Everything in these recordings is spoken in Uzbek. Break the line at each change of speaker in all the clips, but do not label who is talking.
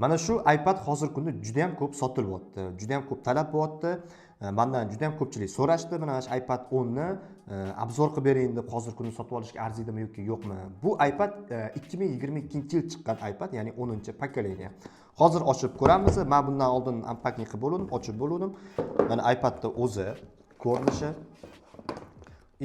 Mana shu iPad hozirgi kunda juda ham ko'p sotilyapti. Juda ham ko'p talab bo'lyapti. Mendan juda ham ko'pchilik so'rashdi. Mana shu iPad 10 ni obzor qilib bering deb, hozirgi kunda sotib olishga arziydimi yoki yo'qmi? Bu iPad 2022-yil chiqqan iPad, ya'ni 10-pokoleniya. Hozir ochib ko'ramiz. Men bundan oldin unpacking qilib bo'ldim, ochib bo'ldim. Mana iPadni o'zi ko'rinishi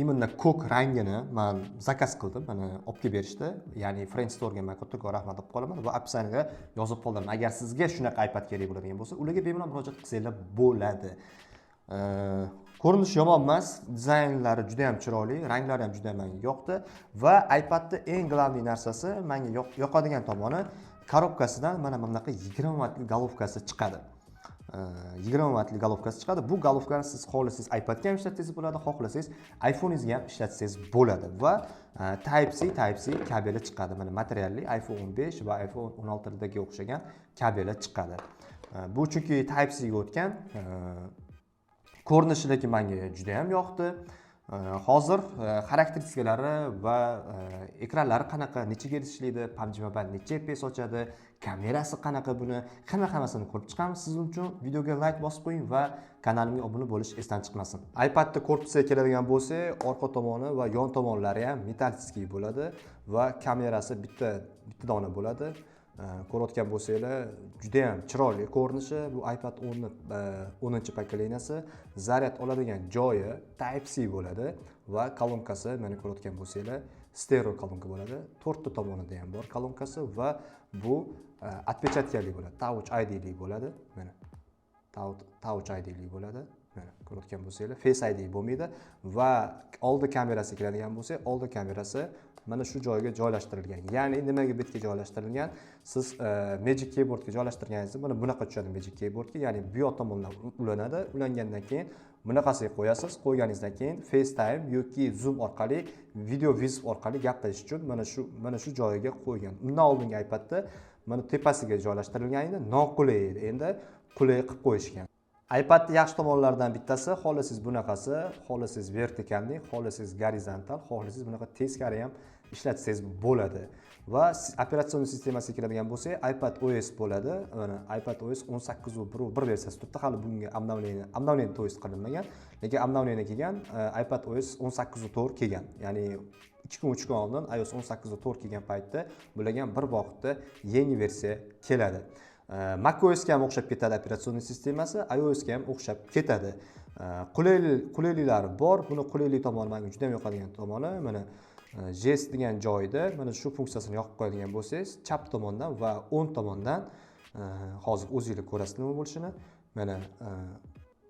именно ko'k rangini men zakaz qildim. Mana olib kelib berishdi. Ya'ni French Store'ga men kattakon rahmat deb qolaman va opsiyaga yozib qoldim. Agar sizga shunaqa iPad kerak bo'ladigan bo'lsa, ularga bemalol murojaat qilsanglar bo'ladi. Ko'rinishi yomon emas, dizaynlari juda ham chiroyli, ranglari ham juda menga yoqdi va iPadning eng global narsasi, menga yoqadigan tomoni, korobkasidan mana bunaqa 20 wattlik головкасы chiqadi. 20 wattlik головкасы chiqadi. Bu головкani siz xohlasangiz iPadga ham ishlatsangiz bo'ladi, xohlasangiz iPhone'ingizga ham ishlatsangiz bo'ladi va Type-C kabeli chiqadi. Mana materialli iPhone 15 va iPhone 16 dagi o'xshagan kabeli chiqadi. Bu chunki Type-C ga o'tgan. Ko'rinishi lekin menga juda ham yoqdi. Hozir xarakteristikalari va ekranlari qanaqa, necha Hz ishlaydi, PUBG Mobile necha FPS ochadi, kamerasi qanaqa, buni hammasini ko'rib chiqamiz. Siz uchun videoga like bosib qo'ying va kanalimga obuna bo'lish esdan chiqmasin. iPadning korpusiga keladigan bo'lsak, orqa tomoni va yon tomonlari ham metallический bo'ladi va kamerasi bitta dona bo'ladi. Ko'rayotgan bo'lsanglar, juda ham chiroyli ko'rinishi. Bu iPad 10-pokoleniyasi. Zaryad oladigan joyi Type-C bo'ladi va kolonkasi mana ko'rayotgan bo'lsanglar, stereo kolonka bo'ladi. 4 ta tomonida ham bor kolonkasi va bu отпечаткали bo'ladi. Touch ID bo'ladi. Mana Touch ID bo'ladi. Mana ko'rayotgan bo'lsanglar, Face ID bo'lmaydi va oldi kamerasi keladigan bo'lsa, oldi kamerasi mana shu joyga joylashtirilgan. Ya'ni nimaga bu yerga joylashtirilgan? Siz Magic Keyboardga joylashtirganingizda mana bunaqa tushadi Magic Keyboardga, ya'ni bu yoq tomondan ulanadi. Ulangandan keyin bunaqasiga qo'yasiz. Qo'yganingizdan keyin FaceTime yoki Zoom orqali, video viz orqali gaplashish uchun mana shu joyiga qo'ygan. Undan oldingi iPadda mana tepasiga joylashtirilgan edi, noqulay edi. Endi qulay qilib qo'yishgan. iPadning yaxshi tomonlaridan bittasi, xohlasangiz bunaqasi, xohlasangiz vertikalni, xohlasangiz gorizontal, xohlasangiz bunaqa teskari ham ishlatsangiz bo'ladi. Va operatsion sistemasiga keladigan bo'lsak, iPad OS bo'ladi. Mana iPad OS 18.1 versiyasi turibdi. Hali bunga обновление to'yis qilinmagan, lekin обновление kelgan, iPad OS 18.4 kelgan. Ya'ni 2 kun 3 kun oldin iOS 18.4 kelgan paytda bularga bir vaqtda yangi versiya keladi. macOS ga ham o'xshab ketadi operatsion sistemasi, iOS ga ham o'xshab ketadi. Qulayliklari bor. Buni qulaylik tomoni menga juda ham yoqadigan tomoni, mana jest degan joyida mana shu funksiyasini yoqib qo'yadigan bo'lsangiz, chap tomondan va o'ng tomondan hozir o'zingiz ko'rasiz nima bo'lishini. Mana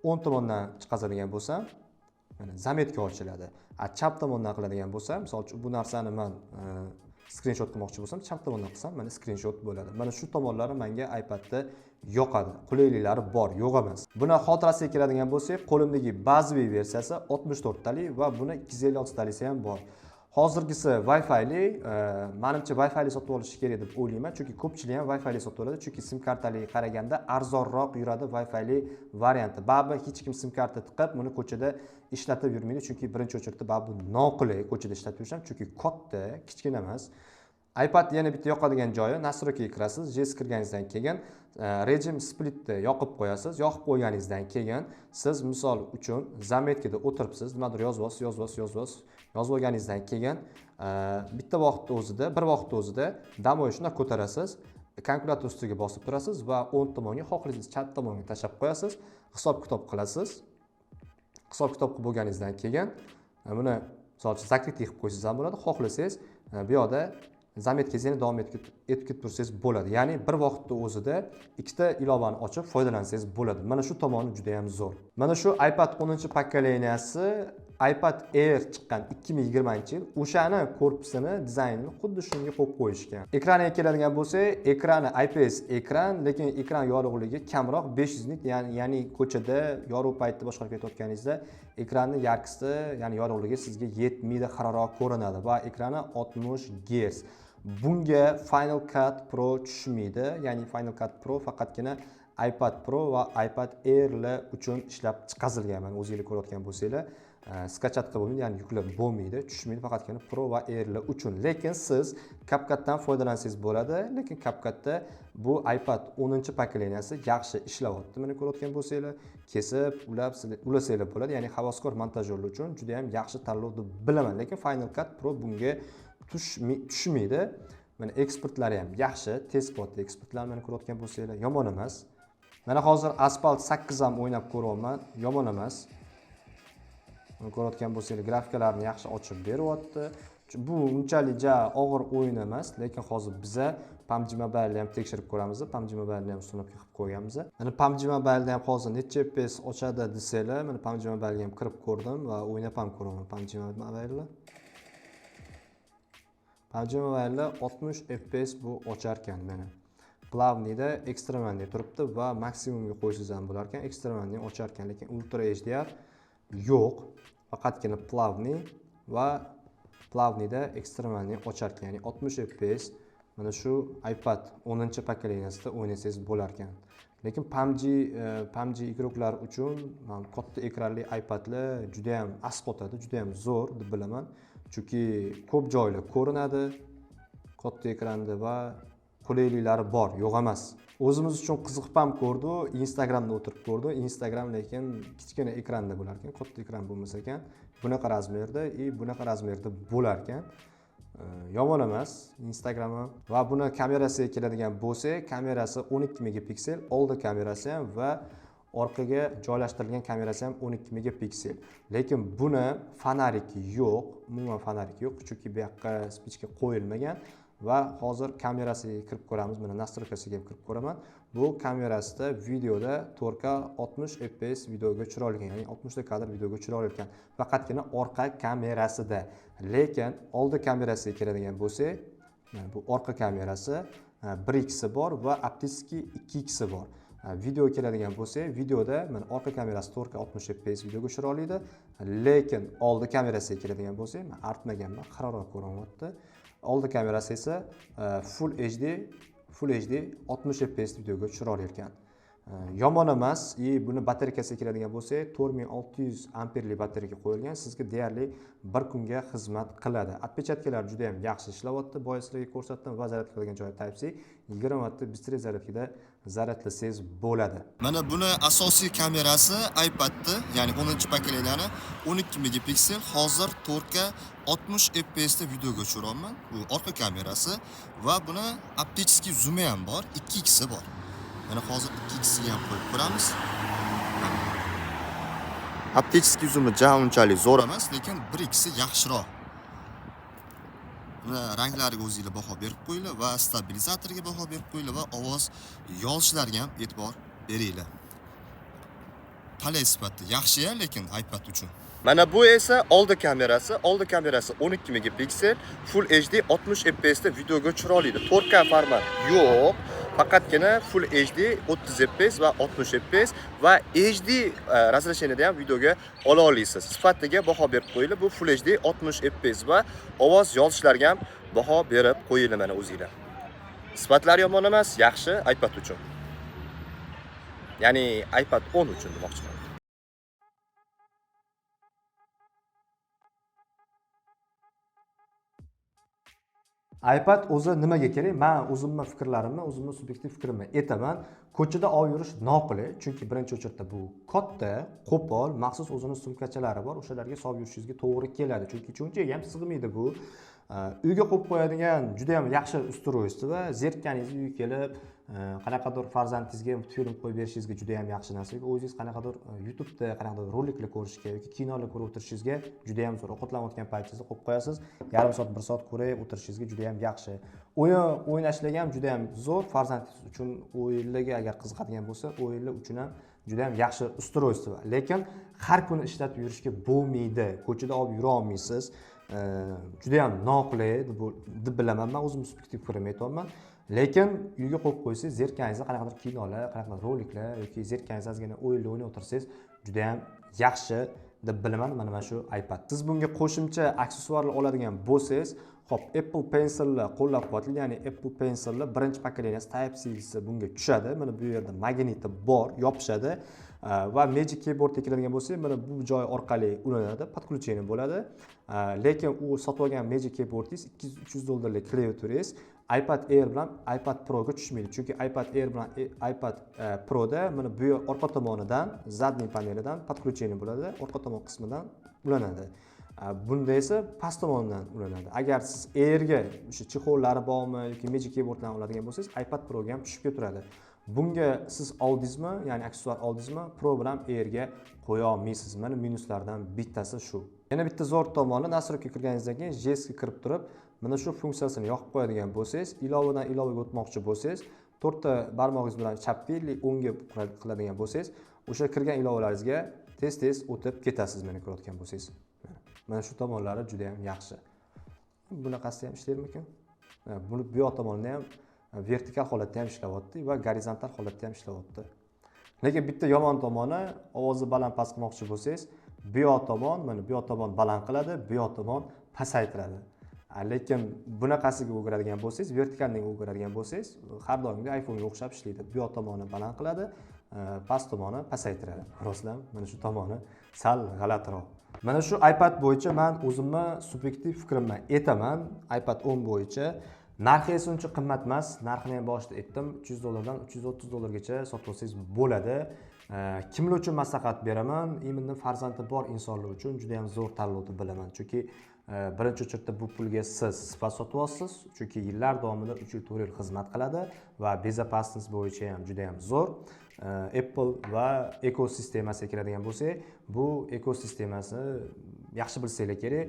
o'ng tomondan chiqazadigan bo'lsam, mana zametka ochiladi. Chap tomondan qiladigan bo'lsam, misol uchun bu narsani men screenshot qilmoqchi bo'lsam, chap tomondan qilsam, mana screenshot bo'ladi. Mana shu tomonlari menga iPadda yoqadi. Qulayliklari bor, yo'q emas. Buni xotirasiga keladigan bo'lsak, qo'limdagi bazaviy versiyasi 64 talik va buni 256 talisi ham bor. Hozirgisi Wi-Fi-li, menimcha Wi-Fi-li sotib olish kerak deb o'ylayman, chunki ko'pchilik ham Wi-Fi-li sotib oladi, chunki sim kartaliga qaraganda arzonroq yuradi Wi-Fi-li varianti. Baribir hech kim sim karta tiqib, buni ko'chada ishlatib yurmaydi, chunki birinchi o'chirda baribir noqulay ko'chada ishlatib yurisham, chunki katta, kichkina emas. iPad yana bitta yoqadigan joyi, nastroykaga kirasiz, jest kirganingizdan keyin rejim splitni yoqib qo'yasiz. Yoqib qo'yganingizdan keyin siz misol uchun zametkada o'tiribsiz, nimadir yozib olganingizdan keyin bir vaqtda o'zida damoy shuna ko'tarasiz, kalkulyator ustiga bosib turasiz va o'ng tomonga, xohlasangiz chap tomonga tashlab qo'yasiz, hisob-kitob qilasiz. Hisob-kitob qilib bo'lganingizdan keyin buni misol uchun zakrit qilib qo'ysangiz ham bo'ladi, xohlasangiz bu yoqda zametkangizni davom etib tursangiz bo'ladi. Ya'ni bir vaqtda o'zida ikkita ilovani ochib foydalansangiz bo'ladi. Mana shu tomoni juda ham zo'r. Mana shu iPad 10-pokoleniyasi iPad Air chiqqan 2020-yil, o'shani korpusini, dizaynini xuddi shunga qo'yib qo'yishgan. Ekraniga keladigan bo'lsak, ekrani IPS ekran, lekin ekran yorug'ligi kamroq, 500 nit, ya'ni ko'chada yorug' paytda boshqarib ketayotganingizda ekranning yarkisi, ya'ni yorug'ligi sizga yetmaydi, xiraroq ko'rinadi va ekrani 60 Hz. Bunga Final Cut Pro tushmaydi, ya'ni Final Cut Pro faqatgina iPad Pro va iPad Air'lar uchun ishlab chiqarilgan. Mana o'zingiz ko'rayotgan bo'lsanglar, skachat qilib bo'lmaydi, ya'ni yuklab bo'lmaydi, tushmaydi faqatgina Pro va Air'lar uchun. Lekin siz CapCutdan foydalansangiz bo'ladi, lekin CapCutda bu iPad 10-pokoleniyasi yaxshi ishlayapti. Mana ko'rayotgan bo'lsanglar, kesib, ulasanglar bo'ladi. Ya'ni havaskor montajyorlar uchun juda ham yaxshi tanlov deb bilaman, lekin Final Cut Pro bunga tushmaydi. Mana eksportlari ham yaxshi, tez quvvatli eksportlar mana ko'rayotgan bo'lsanglar, yomon emas. Mana hozir Asphalt 8 ham o'ynab ko'ryapman, yomon emas. Mana ko'rayotgan bo'lsanglar, grafikalarni yaxshi ochib beryapti. Bu unchalik og'ir o'yin emas, lekin hozir biza PUBG Mobile'ni ham tekshirib ko'ramiz. PUBG Mobile'ni ham sinovga qilib qo'yganmiz. Mana PUBG Mobile'da ham hozir necha FPS ochadi desanglar, mana PUBG Mobile'ga ham kirib ko'rdim va o'ynab ham ko'raman PUBG Mobile'ni. PUBG Mobile'da 60 FPS bu ochar ekan mana. Plavniyda ekstremalniy turibdi va maksimumga qo'ysangiz ham bo'lar ekan. Ekstremalniy ochar ekan, lekin Ultra HDR yo'q. Faqatgina plavniy va plavniyda ekstremalniy ochar ekan, ya'ni 60 FPS mana shu iPad 10-pokoleniyasida o'ynasangiz bo'lar ekan. Lekin PUBG igroqlar uchun katta ekranli iPadlar juda ham asqotadi, juda ham zo'r deb bilaman. Chunki ko'p joylar ko'rinadi katta ekranda va qulayliklari bor, yo'q emas. O'zimiz uchun qiziqib ham ko'rdi, Instagramda o'tirib ko'rdi. Instagram lekin kichkina ekranda bo'lar ekan, katta ekran bo'lmas ekan. Bunaqa razmerda bunaqa razmerda bo'lar ekan. Yomon emas Instagram ham. Va buni kamerasiga keladigan bo'lsak, kamerasi 12 megapiksel, oldi kamerasi ham va orqaga joylashtirilgan kamerasi ham 12 megapiksel. Lekin buni fonariki yo'q, umuman fonariki yo'q, chunki bu yoqqa spichka qo'yilmagan. Va hozir kamerasiga kirib ko'ramiz. Mana nastroykasiga kirib ko'raman. Bu kamerasida videoda 4K 60 FPS videoga tushira olgan, ya'ni 60 ta kadr videoga tushira olgan. Faqatgina orqa kamerasida. Lekin oldi kamerasiga keladigan bo'lsak, bu orqa kamerasi 1x bor va optический 2x bor. Video keladigan bo'lsak, videoda mana orqa kamerasi 4K 60 FPS videoga tushira oladi. Lekin oldi kamerasiga keladigan bo'lsak, men artmaganman, qaroqroq ko'rinyapti. Oldi kamerasi esa Full HD 60 FPS videoga tushira olar. Yomon emas. Buni batareykasiga keladigan bo'lsak, 4600 amperli batareya qo'yilgan. Sizga deyarli 1 kunga xizmat qiladi. Отпечаткалар juda ham yaxshi ishlayapti. Boyaslarga ko'rsatdim va zaryad qiladigan joyi Type-C 20 vattda bistri zaryadkada zaryadlasangiz bo'ladi.
Mana buni asosiy kamerasi iPadni, ya'ni 10-pokoleniyani 12 megapiksel, hozir 4K 60 FPS da videoga tushiryapman. Bu orqa kamerasi va buni optический zoom ham bor, 2x bor. Mana hozir 2x ni ham qo'yib ko'ramiz. Optический zoom unchalik zo'r emas, lekin 1x yaxshiroq. Buni ranglariga o'zingizlar baho berib qo'yinglar va stabilizatoriga baho berib qo'yinglar va ovoz yo'lishlariga ham e'tibor beringlar. Qalay sifatda yaxshi, lekin iPad uchun. Mana bu esa oldi kamerasi 12 megapiksel, Full HD 60 FPS da videoga tushira oladi. 4K format yo'q. Faqatgina Full HD 30 FPS va 60 FPS va HD razresheniyada ham videoga ola olasiz. Sifatiga baho berib qo'yinglar. Bu Full HD 60 FPS va ovoz yo'lishlariga ham baho berib qo'yinglar mana o'zingizlar. Sifatlari yomon emas, yaxshi iPad uchun. Ya'ni iPad 10 uchun demoqchiman.
iPad o'zi nimaga kerak? Men o'zimning fikrlarimni, o'zimning subyektiv fikrimni aytaman. Ko'chada olib yurish noqulay, chunki birinchi o'chirda bu katta, qo'pol, maxsus o'zining sumkachalari bor, o'shalarga solib yurishingizga to'g'ri keladi. Chunki cho'nchaga ham sig'maydi bu. Uyga qo'yib qo'yadigan juda ham yaxshi ustroyство va zerikkaningizga uyga kelib, qanaqadir farzandingizga film qo'yib berishingizga juda ham yaxshi narsa. O'zingiz qanaqadir YouTube'da qanaqadir roliklar ko'rishga yoki kinolar ko'rib o'tirishingizga juda ham zo'r. Ovqatlanayotgan paytingizda qo'yib qo'yasiz, yarim soat, 1 soat ko'rib o'tirishingizga juda ham yaxshi. O'ynashlarga ham juda ham zo'r. Farzandingiz uchun o'yinlarga agar qiziqadigan bo'lsa, o'yinlar uchun ham juda ham yaxshi ustroyство. Lekin har kuni ishlatib yurishga bo'lmaydi. Ko'chada olib yura olmaysiz. Juda ham noqulay deb bilaman. Men o'zim subyektiv fikrimni aytayapman. Lekin uyga qo'yib qo'ysangiz, zerikkaningizda qanaqadir kinolar, qanaqadir roliklar yoki zerikkaningizda ozgina o'yinlar o'ynab o'tirsangiz, juda ham yaxshi deb bilaman mana shu iPad. Siz bunga qo'shimcha aksessuarlar oladigan bo'lsangiz, hop, Apple Pencil'lar qo'llab-quvvatlaydi, ya'ni Apple Pencil'lar birinchi pokoleniyasi Type-C bunga tushadi. Mana bu yerda magniti bor, yopishadi va Magic Keyboard kiradigan bo'lsa, mana bu joy orqali ulanadi, podключение bo'ladi. Lekin u sotib olgan Magic Keyboardingiz $200-300 klaviaturangiz iPad Air bilan iPad Pro ga tushmaydi. Chunki iPad Air bilan iPad Pro da mana bu orqa tomonidan, zadniy panelidan podключение bo'ladi, orqa tomon qismidan ulanadi. Bunda esa past tomondan ulanadi. Agar siz Air ga o'sha chexollari bormi yoki Magic Keyboarddan oladigan bo'lsangiz, iPad Pro ga ham tushib keturadi. Bunga siz oldingizmi, ya'ni aksessuar oldingizmi, Pro bilan Air ga qo'ya olmaysiz. Mana minuslardan bittasi shu. Yana bitta zo'r tomoni, nastroykaga kirganingizdan keyin JS ga kirib turib, mana shu funksiyasini yoqib qo'yadigan bo'lsangiz, ilovadan ilovaga o'tmoqchi bo'lsangiz, 4 ta barmog'ingiz bilan chapga yoki o'ngga qiladigan bo'lsangiz, o'sha kirgan ilovalaringizga tez-tez o'tib ketasiz, meni ko'rayotgan bo'lsangiz. Mana shu tomonlari juda ham yaxshi. Bunaqasi ham ishlaymikan? Buni bu yoq tomonida ham vertikal holatda ham ishlayapti va gorizontal holatda ham ishlayapti. Lekin bitta yomon tomoni, ovozni baland-past qilmoqchi bo'lsangiz, bu yoq tomon, mana bu yoq tomon baland qiladi, bu yoq tomon pasaytiradi. Lekin bunaqasiga o'giradigan bo'lsangiz, vertikalniga o'giradigan bo'lsangiz, har doimgi iPhone ga o'xshab ishlaydi. Bu yoq tomoni baland qiladi, past tomoni pasaytiradi. Rostdan mana shu tomoni sal g'alatiroq. Mana shu iPad bo'yicha men o'zimni subyektiv fikrimni aytaman. iPad 10 bo'yicha narxi esa uncha qimmat emas. Narxini ham boshida aytdim, $300 dan $330 gacha sotib olsangiz bo'ladi. Kimlar uchun maslahat beraman? Imminni farzandi bor insonlar uchun juda ham zo'r tanlov deb bilaman. Chunki birinchi o'chirda bu pulga siz sifat sotib olasiz, chunki yillar davomida 3 yil 4 yil xizmat qiladi va безопасность bo'yicha ham juda ham zo'r. Apple va ekosistemasiga kiradigan bo'lsak, bu ekosistemasi yaxshi bilsanglar kerak.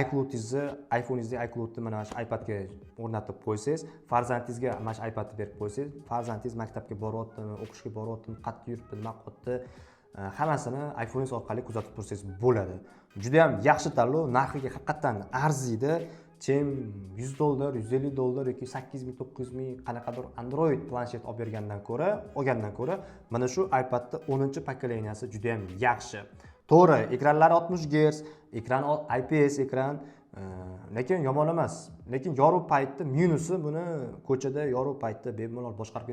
iCloud'ingizni, iPhone'ingizda iCloud'ni mana shu iPadga o'rnatib qo'ysangiz, farzandingizga mana shu iPadni berib qo'ysangiz, farzandingiz maktabga boryaptimi, o'qishga boryaptimi, qayerda yuribdi, nima qilyapti, hammasini iPhone'ingiz orqali kuzatib tursangiz bo'ladi. Juda ham yaxshi tanlov, narxiga haqiqatan arziydi. Chem $100, $150 yoki 8000, 9000 qanaqadir Android planshet olgandan ko'ra, mana shu iPadning 10-pokoleniyasi juda ham yaxshi. To'g'ri, ekranlari 60 Hz, ekran IPS ekran, lekin yomon emas. Lekin yorug' paytda minusi, buni ko'chada yorug' paytda bemalol boshqarib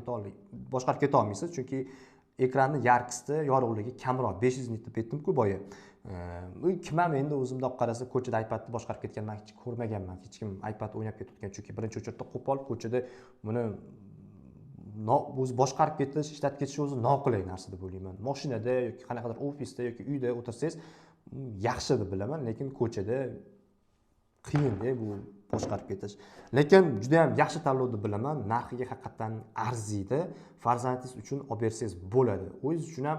keta olmaysiz, chunki ekranning yarkisida yorug'ligi kamroq, 500 nit deb aytdim-ku boya. Kim ham endi o'zimda olib qarasa, ko'chada iPadni boshqarib ketganman, hech ko'rmaganman. Hech kim iPad o'ynab ketayotgan, chunki birinchi o'chirda qo'pol ko'chada buni o'zi boshqarib ketish, ishlatib ketish o'zi noqulay narsa deb o'ylayman. Mashinada yoki qanaqadir ofisda yoki uyda o'tirsangiz yaxshi deb bilaman, lekin ko'chada qiyin-da bu boshqarib ketish. Lekin juda ham yaxshi tanlov deb bilaman. Narxiga haqiqatan arziydi. Farzandingiz uchun olib bersangiz bo'ladi. O'zingiz uchun ham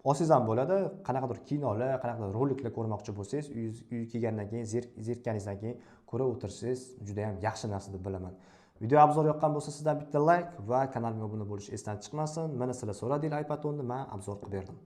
olsangiz ham bo'ladi. Qanaqadir kinolar, qanaqadir roliklar ko'rmoqchi bo'lsangiz, uyga kelgandan keyin, zerikkaningizdan keyin ko'rib o'tirsangiz juda ham yaxshi narsa deb bilaman. Video obzor yoqqan bo'lsa, sizdan bitta like va kanalimga obuna bo'lish esdan chiqmasin. Mana sizlar so'radinglar iPad 10 ni, men obzor qilib berdim.